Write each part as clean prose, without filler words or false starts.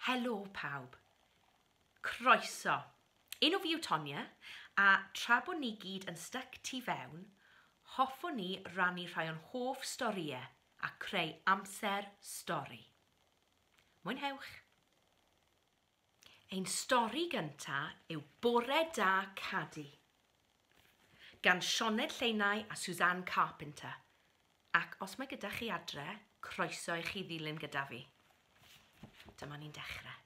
Helo pawb. Croeso. Enw fi yw Tonia, a tra bod ni gyd yn styc tu fewn, hoffwn ni rannu rhai o'n hoff storïau a creu amser stori. Mwynhewch. Ein stori gyntaf yw Bore Da Cadi, gan Sioned Lleunau a Suzanne Carpenter, ac os mae gyda chi adre, croeso i chi ddilyn gyda fi. Dyma ni'n dechrau.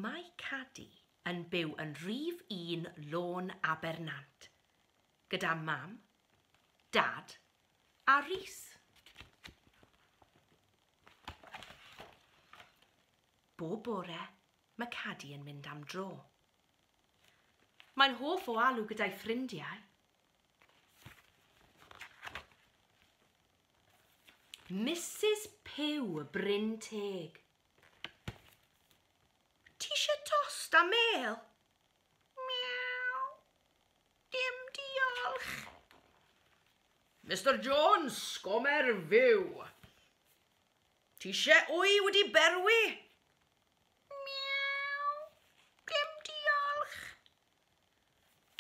Mae Cadi yn byw yn rhif 1 lôn Abernant, gyda mam, dad a Rhys. Bob bore, mae Cadi yn mynd am dro. Mae'n hoff o alw gyda'i ffrindiau. Mrs Pew Bryn Teg. Ti eisiau tost a mêl? Miaw. Dim diolch. Mr Jones, sgomer fyw. Ti eisiau wy wedi berwi? Miaw. Dim diolch.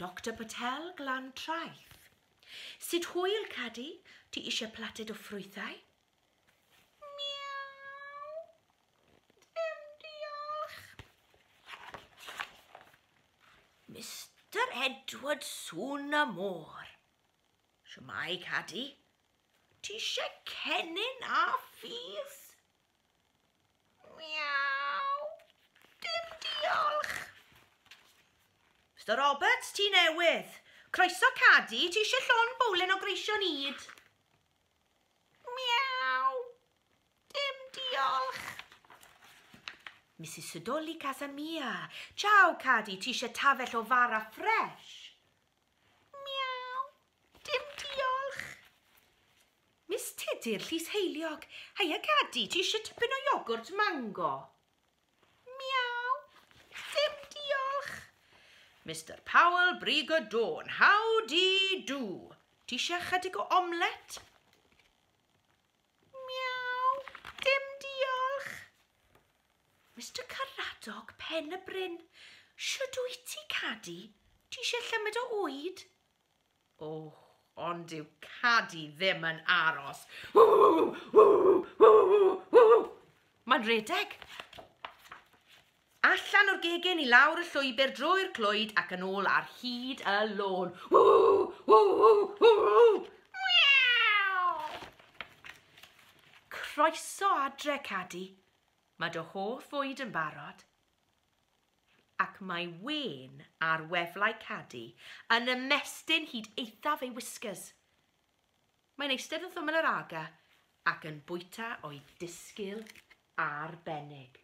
Dr Patel glan traeth. Sut hwyl, Cadi? Ti eisiau plated o ffrwythau? Mr Edward sŵn y môr. Shwmai, Cadi? Ti eisiau cennin a ffys? Miaw. Dim diolch. Mr Roberts, ti newydd. Croeso, Cadi, ti eisiau llon bowlen o greisio nid? Miaw. Dim diolch. Mrs Stori Casamia. Ciao, Cadi, ti eisiau tafell o fara ffres? Miaw. Dim diolch. Miss Tudur, llys heiliog. Heia, Cadi, ti eisiau tipyn o iogwrt mango? Miaw. Dim diolch. Mr Powell, brig o dôn. How do do? Ti eisiau chydig o omlet? Miaw. Dim diolch. Mr Caradog, pen y bryn. Siwd wyt ti, Cadi? Ti eisiau llymyd o wyd? Ond yw Cadi ddim yn aros. Mae'n redeg. Allan o'r gegin i lawr y llwybr drwy'r clwyd ac yn ôl ar hyd y lôn. Croeso adre, Cadi. Mae dy hoff fwyd yn barod, ac mae wen ar weflau Cadi yn ymestyn hyd eithaf ei whiskers. Mae'n eistedd wrth ymyl yr aga ac yn bwyta o'i disgyl arbennig.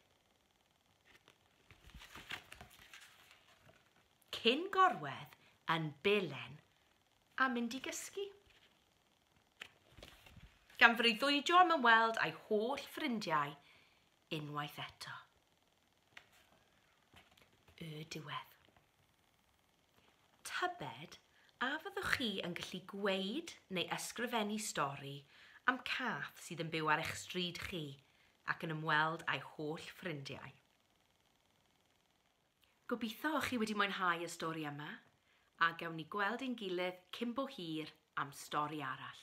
Cyn gorwedd yn belen a mynd i gysgu. Gan freuddwydio am ymweld a'i holl ffrindiau unwaith eto. Y diwedd. Tybed a fyddwch chi yn gallu gweud neu ysgrifennu stori am cath sydd yn byw ar eich stryd chi ac yn ymweld a'i holl ffrindiau. Gobeithio chi wedi mwynhau y stori yma a gawn ni gweld ein gilydd cyn bo hir am stori arall.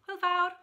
Hwyl fawr!